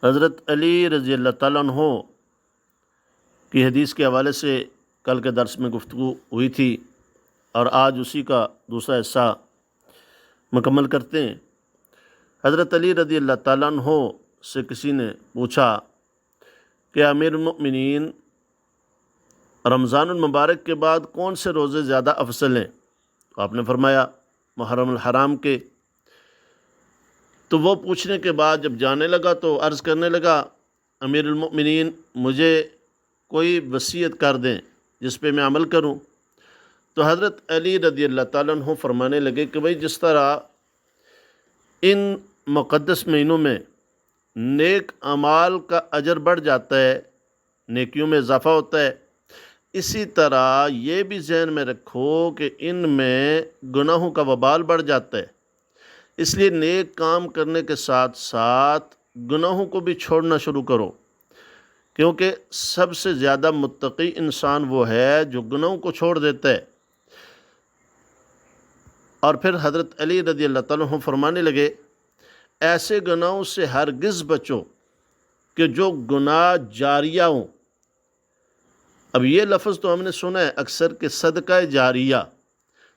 حضرت علی رضی اللہ تعالیٰ عنہ کی حدیث کے حوالے سے کل کے درس میں گفتگو ہوئی تھی اور آج اسی کا دوسرا حصہ مکمل کرتے ہیں۔ حضرت علی رضی اللہ تعالیٰ عنہ سے کسی نے پوچھا کہ امیر المؤمنین، رمضان المبارک کے بعد کون سے روزے زیادہ افضل ہیں؟ تو آپ نے فرمایا محرم الحرام کے۔ تو وہ پوچھنے کے بعد جب جانے لگا تو عرض کرنے لگا، امیر المؤمنین مجھے کوئی وصیت کر دیں جس پہ میں عمل کروں۔ تو حضرت علی رضی اللہ تعالیٰ عنہ فرمانے لگے کہ بھئی جس طرح ان مقدس مہینوں میں نیک اعمال کا اجر بڑھ جاتا ہے، نیکیوں میں اضافہ ہوتا ہے، اسی طرح یہ بھی ذہن میں رکھو کہ ان میں گناہوں کا وبال بڑھ جاتا ہے۔ اس لیے نیک کام کرنے کے ساتھ ساتھ گناہوں کو بھی چھوڑنا شروع کرو، کیونکہ سب سے زیادہ متقی انسان وہ ہے جو گناہوں کو چھوڑ دیتا ہے۔ اور پھر حضرت علی رضی اللہ تعالیٰ عنہ فرمانے لگے، ایسے گناہوں سے ہرگز بچو کہ جو گناہ جاریہ ہوں۔ اب یہ لفظ تو ہم نے سنا ہے اکثر کہ صدقہ جاریہ۔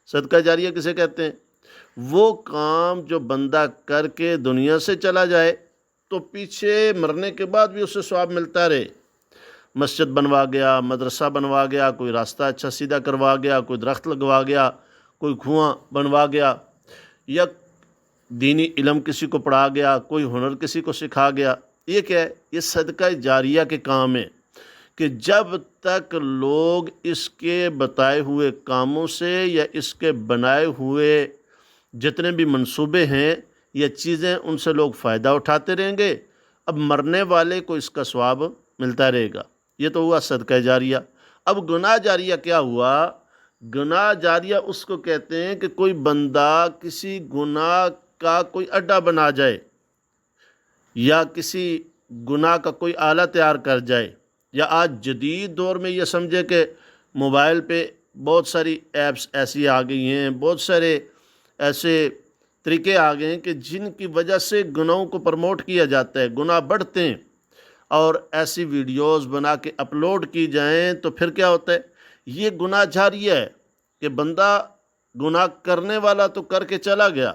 صدقہ جاریہ کسے کہتے ہیں؟ وہ کام جو بندہ کر کے دنیا سے چلا جائے تو پیچھے مرنے کے بعد بھی اسے ثواب ملتا رہے۔ مسجد بنوا گیا، مدرسہ بنوا گیا، کوئی راستہ اچھا سیدھا کروا گیا، کوئی درخت لگوا گیا، کوئی کنواں بنوا گیا، یا دینی علم کسی کو پڑھا گیا، کوئی ہنر کسی کو سکھا گیا۔ یہ کیا ہے؟ یہ صدقہ جاریہ کے کام ہے کہ جب تک لوگ اس کے بتائے ہوئے کاموں سے یا اس کے بنائے ہوئے جتنے بھی منصوبے ہیں یا چیزیں، ان سے لوگ فائدہ اٹھاتے رہیں گے، اب مرنے والے کو اس کا ثواب ملتا رہے گا۔ یہ تو ہوا صدقہ جاریہ۔ اب گناہ جاریہ کیا ہوا؟ گناہ جاریہ اس کو کہتے ہیں کہ کوئی بندہ کسی گناہ کا کوئی اڈا بنا جائے، یا کسی گناہ کا کوئی آلہ تیار کر جائے، یا آج جدید دور میں یہ سمجھے کہ موبائل پہ بہت ساری ایپس ایسی آ گئی ہیں، بہت سارے ایسے طریقے آ گئے ہیں کہ جن کی وجہ سے گناہوں کو پروموٹ کیا جاتا ہے، گناہ بڑھتے ہیں، اور ایسی ویڈیوز بنا کے اپلوڈ کی جائیں تو پھر کیا ہوتا ہے؟ یہ گناہ جاریہ ہے کہ بندہ گناہ کرنے والا تو کر کے چلا گیا،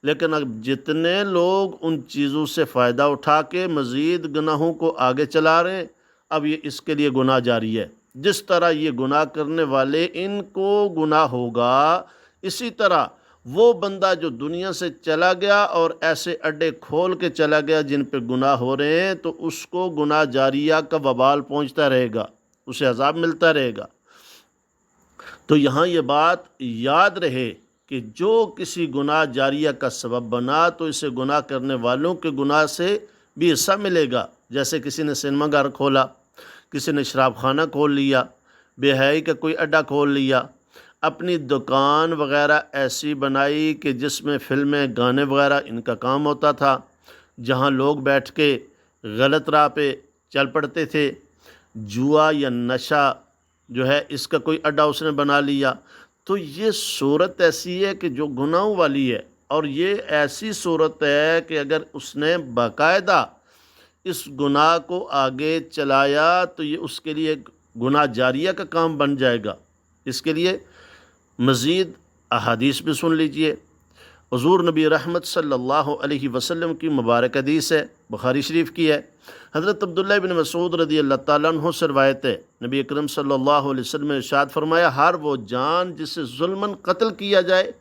لیکن اب جتنے لوگ ان چیزوں سے فائدہ اٹھا کے مزید گناہوں کو آگے چلا رہے ہیں، اب یہ اس کے لیے گناہ جاری ہے۔ جس طرح یہ گناہ کرنے والے ان کو گناہ ہوگا، اسی طرح وہ بندہ جو دنیا سے چلا گیا اور ایسے اڈے کھول کے چلا گیا جن پہ گناہ ہو رہے ہیں، تو اس کو گناہ جاریہ کا وبال پہنچتا رہے گا، اسے عذاب ملتا رہے گا۔ تو یہاں یہ بات یاد رہے کہ جو کسی گناہ جاریہ کا سبب بنا تو اسے گناہ کرنے والوں کے گناہ سے بھی حصہ ملے گا۔ جیسے کسی نے سنیما گھر کھولا، کسی نے شراب خانہ کھول لیا، بے حیائی کا کوئی اڈا کھول لیا، اپنی دکان وغیرہ ایسی بنائی کہ جس میں فلمیں، گانے وغیرہ ان کا کام ہوتا تھا، جہاں لوگ بیٹھ کے غلط راہ پہ چل پڑتے تھے۔ جوا یا نشہ جو ہے اس کا کوئی اڈا اس نے بنا لیا۔ تو یہ صورت ایسی ہے کہ جو گناہوں والی ہے، اور یہ ایسی صورت ہے کہ اگر اس نے باقاعدہ اس گناہ کو آگے چلایا تو یہ اس کے لیے گناہ جاریہ کا کام بن جائے گا۔ اس کے لیے مزید احادیث بھی سن لیجئے۔ حضور نبی رحمت صلی اللہ علیہ وسلم کی مبارک حدیث ہے، بخاری شریف کی ہے۔ حضرت عبداللہ بن مسعود رضی اللہ تعالیٰ عنہ سے روایت ہے، نبی اکرم صلی اللہ علیہ وسلم نے ارشاد فرمایا، ہر وہ جان جسے ظلماً قتل کیا جائے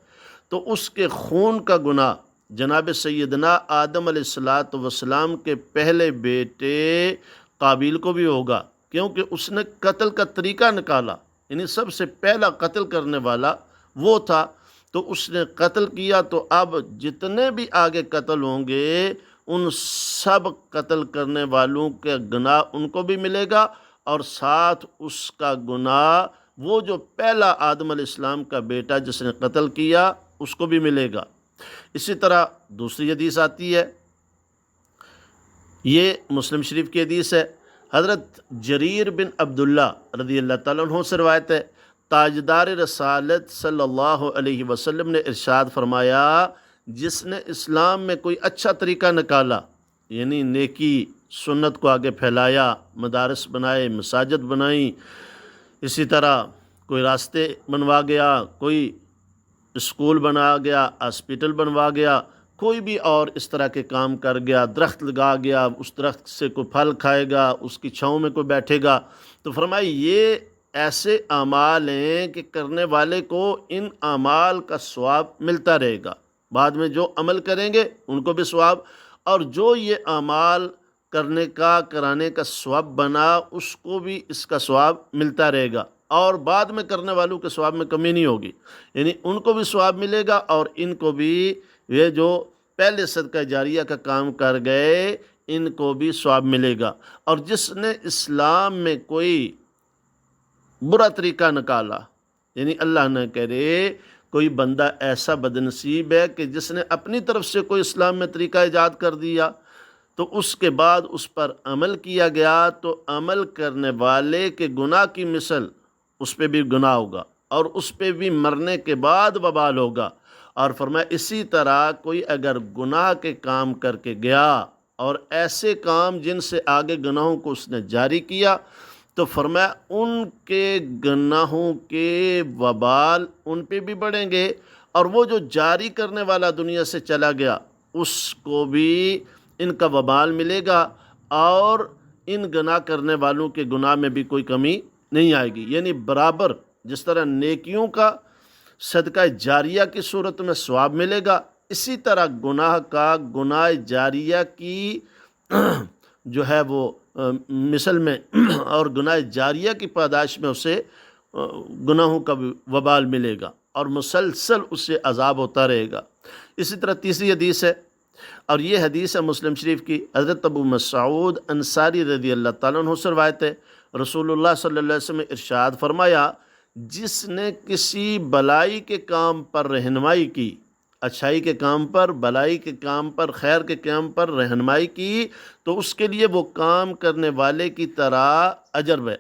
تو اس کے خون کا گناہ جناب سیدنا آدم علیہ السلام کے پہلے بیٹے قابیل کو بھی ہوگا، کیونکہ اس نے قتل کا طریقہ نکالا، یعنی سب سے پہلا قتل کرنے والا وہ تھا، تو اس نے قتل کیا، تو اب جتنے بھی آگے قتل ہوں گے ان سب قتل کرنے والوں کے گناہ ان کو بھی ملے گا، اور ساتھ اس کا گناہ وہ جو پہلا آدم علیہ السلام کا بیٹا جس نے قتل کیا اس کو بھی ملے گا۔ اسی طرح دوسری حدیث آتی ہے، یہ مسلم شریف کی حدیث ہے، حضرت جریر بن عبداللہ رضی اللہ تعالیٰ عنہ سے روایت ہے، تاجدار رسالت صلی اللہ علیہ وسلم نے ارشاد فرمایا، جس نے اسلام میں کوئی اچھا طریقہ نکالا، یعنی نیکی سنت کو آگے پھیلایا، مدارس بنائے، مساجد بنائیں، اسی طرح کوئی راستے بنوا گیا، کوئی اسکول بنا گیا، ہاسپٹل بنوا گیا، کوئی بھی اور اس طرح کے کام کر گیا، درخت لگا گیا، اس درخت سے کوئی پھل کھائے گا، اس کی چھاؤں میں کوئی بیٹھے گا، تو فرمایا یہ ایسے اعمال ہیں کہ کرنے والے کو ان اعمال کا ثواب ملتا رہے گا، بعد میں جو عمل کریں گے ان کو بھی ثواب، اور جو یہ اعمال کرنے کا کرانے کا ثواب بنا اس کو بھی اس کا ثواب ملتا رہے گا، اور بعد میں کرنے والوں کے ثواب میں کمی نہیں ہوگی، یعنی ان کو بھی ثواب ملے گا اور ان کو بھی، یہ جو پہلے صدقہ جاریہ کا کام کر گئے ان کو بھی ثواب ملے گا۔ اور جس نے اسلام میں کوئی برا طریقہ نکالا، یعنی اللہ نہ کرے کوئی بندہ ایسا بدنصیب ہے کہ جس نے اپنی طرف سے کوئی اسلام میں طریقہ ایجاد کر دیا، تو اس کے بعد اس پر عمل کیا گیا، تو عمل کرنے والے کے گناہ کی مثل اس پہ بھی گناہ ہوگا، اور اس پہ بھی مرنے کے بعد وبال ہوگا۔ اور فرمایا اسی طرح کوئی اگر گناہ کے کام کر کے گیا اور ایسے کام جن سے آگے گناہوں کو اس نے جاری کیا، تو فرمایا ان کے گناہوں کے وبال ان پہ بھی بڑھیں گے، اور وہ جو جاری کرنے والا دنیا سے چلا گیا اس کو بھی ان کا وبال ملے گا، اور ان گناہ کرنے والوں کے گناہ میں بھی کوئی کمی نہیں آئے گی، یعنی برابر جس طرح نیکیوں کا صدقہ جاریہ کی صورت میں ثواب ملے گا، اسی طرح گناہ کا گناہ جاریہ کی جو ہے وہ مثل میں اور گناہ جاریہ کی پاداش میں اسے گناہوں کا وبال ملے گا، اور مسلسل اسے عذاب ہوتا رہے گا۔ اسی طرح تیسری حدیث ہے، اور یہ حدیث ہے مسلم شریف کی، حضرت ابو مسعود انصاری رضی اللہ تعالیٰ عنہ سے روایت ہے، رسول اللہ صلی اللہ علیہ وسلم نے ارشاد فرمایا، جس نے کسی بلائی کے کام پر رہنمائی کی، اچھائی کے کام پر، بلائی کے کام پر، خیر کے کام پر رہنمائی کی، تو اس کے لیے وہ کام کرنے والے کی طرح اجر ہے،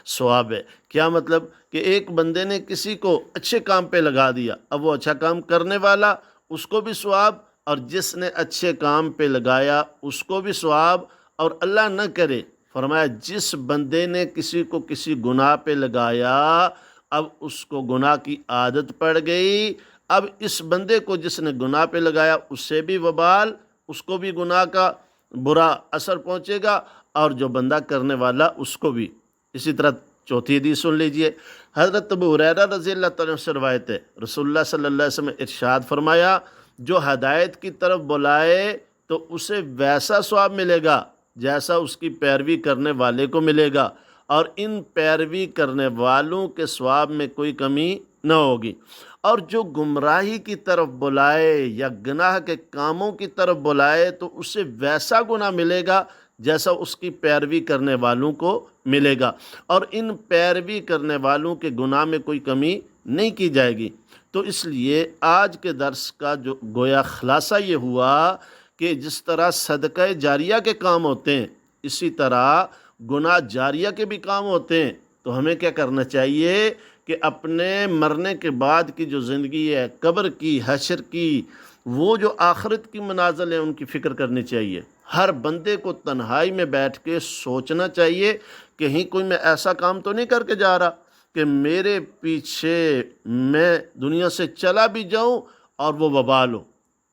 ثواب ہے۔ کیا مطلب کہ ایک بندے نے کسی کو اچھے کام پہ لگا دیا، اب وہ اچھا کام کرنے والا اس کو بھی ثواب، اور جس نے اچھے کام پہ لگایا اس کو بھی ثواب، اور اللہ نہ کرے فرمایا جس بندے نے کسی کو کسی گناہ پہ لگایا، اب اس کو گناہ کی عادت پڑ گئی، اب اس بندے کو جس نے گناہ پہ لگایا اس سے بھی وبال، اس کو بھی گناہ کا برا اثر پہنچے گا، اور جو بندہ کرنے والا اس کو بھی۔ اسی طرح چوتھی حدیث سن لیجئے، حضرت ابو ہریرہ رضی اللہ تعالیٰ عنہ سے روایت ہے، رسول اللہ صلی اللہ علیہ وسلم نے ارشاد فرمایا، جو ہدایت کی طرف بلائے تو اسے ویسا ثواب ملے گا جیسا اس کی پیروی کرنے والے کو ملے گا، اور ان پیروی کرنے والوں کے ثواب میں کوئی کمی نہ ہوگی، اور جو گمراہی کی طرف بلائے یا گناہ کے کاموں کی طرف بلائے تو اسے ویسا گناہ ملے گا جیسا اس کی پیروی کرنے والوں کو ملے گا، اور ان پیروی کرنے والوں کے گناہ میں کوئی کمی نہیں کی جائے گی۔ تو اس لیے آج کے درس کا جو گویا خلاصہ یہ ہوا کہ جس طرح صدقہ جاریہ کے کام ہوتے ہیں اسی طرح گناہ جاریہ کے بھی کام ہوتے ہیں، تو ہمیں کیا کرنا چاہیے کہ اپنے مرنے کے بعد کی جو زندگی ہے، قبر کی، حشر کی، وہ جو آخرت کی منازل ہیں ان کی فکر کرنی چاہیے۔ ہر بندے کو تنہائی میں بیٹھ کے سوچنا چاہیے کہیں کوئی میں ایسا کام تو نہیں کر کے جا رہا کہ میرے پیچھے میں دنیا سے چلا بھی جاؤں اور وہ وبال ہو۔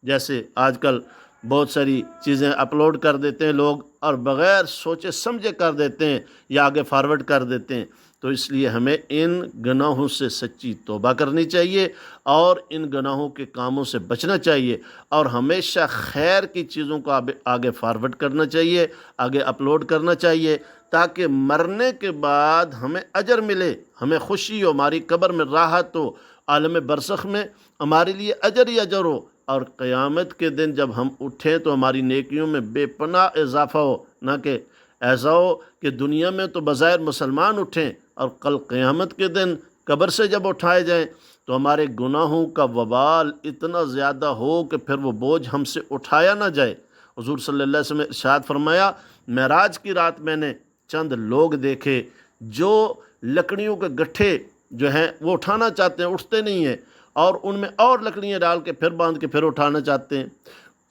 جیسے آج کل بہت ساری چیزیں اپلوڈ کر دیتے ہیں لوگ، اور بغیر سوچے سمجھے کر دیتے ہیں یا آگے فارورڈ کر دیتے ہیں، تو اس لیے ہمیں ان گناہوں سے سچی توبہ کرنی چاہیے، اور ان گناہوں کے کاموں سے بچنا چاہیے، اور ہمیشہ خیر کی چیزوں کو آگے فارورڈ کرنا چاہیے، آگے اپلوڈ کرنا چاہیے، تاکہ مرنے کے بعد ہمیں اجر ملے، ہمیں خوشی ہو، ہماری قبر میں راحت ہو، عالم برزخ میں ہمارے لیے اجر ہی اجر ہو، اور قیامت کے دن جب ہم اٹھیں تو ہماری نیکیوں میں بے پناہ اضافہ ہو، نہ کہ ایسا ہو کہ دنیا میں تو بظاہر مسلمان اٹھیں اور کل قیامت کے دن قبر سے جب اٹھائے جائیں تو ہمارے گناہوں کا وبال اتنا زیادہ ہو کہ پھر وہ بوجھ ہم سے اٹھایا نہ جائے۔ حضور صلی اللہ علیہ وسلم نے ارشاد فرمایا، معراج کی رات میں نے چند لوگ دیکھے جو لکڑیوں کے گٹھے جو ہیں وہ اٹھانا چاہتے ہیں، اٹھتے نہیں ہیں، اور ان میں اور لکڑیاں ڈال کے پھر باندھ کے پھر اٹھانا چاہتے ہیں۔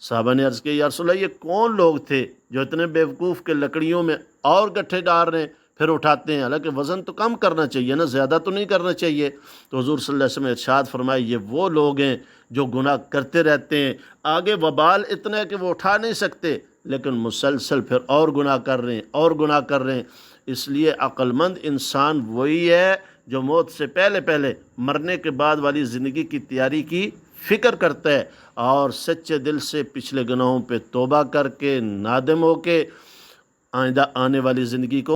صحابہ نے عرض کیا یا رسول اللہ یہ کون لوگ تھے جو اتنے بیوقوف کے لکڑیوں میں اور گٹھے ڈال رہے ہیں پھر اٹھاتے ہیں، حالانکہ وزن تو کم کرنا چاہیے نا، زیادہ تو نہیں کرنا چاہیے۔ تو حضور صلی اللہ علیہ وسلم نے ارشاد فرمایا یہ وہ لوگ ہیں جو گناہ کرتے رہتے ہیں، آگے وبال اتنا ہے کہ وہ اٹھا نہیں سکتے، لیکن مسلسل پھر اور گناہ کر رہے ہیں اور گناہ کر رہے ہیں۔ اس لیے عقل مند انسان وہی ہے جو موت سے پہلے پہلے مرنے کے بعد والی زندگی کی تیاری کی فکر کرتا ہے اور سچے دل سے پچھلے گناہوں پہ توبہ کر کے نادم ہو کے آئندہ آنے والی زندگی کو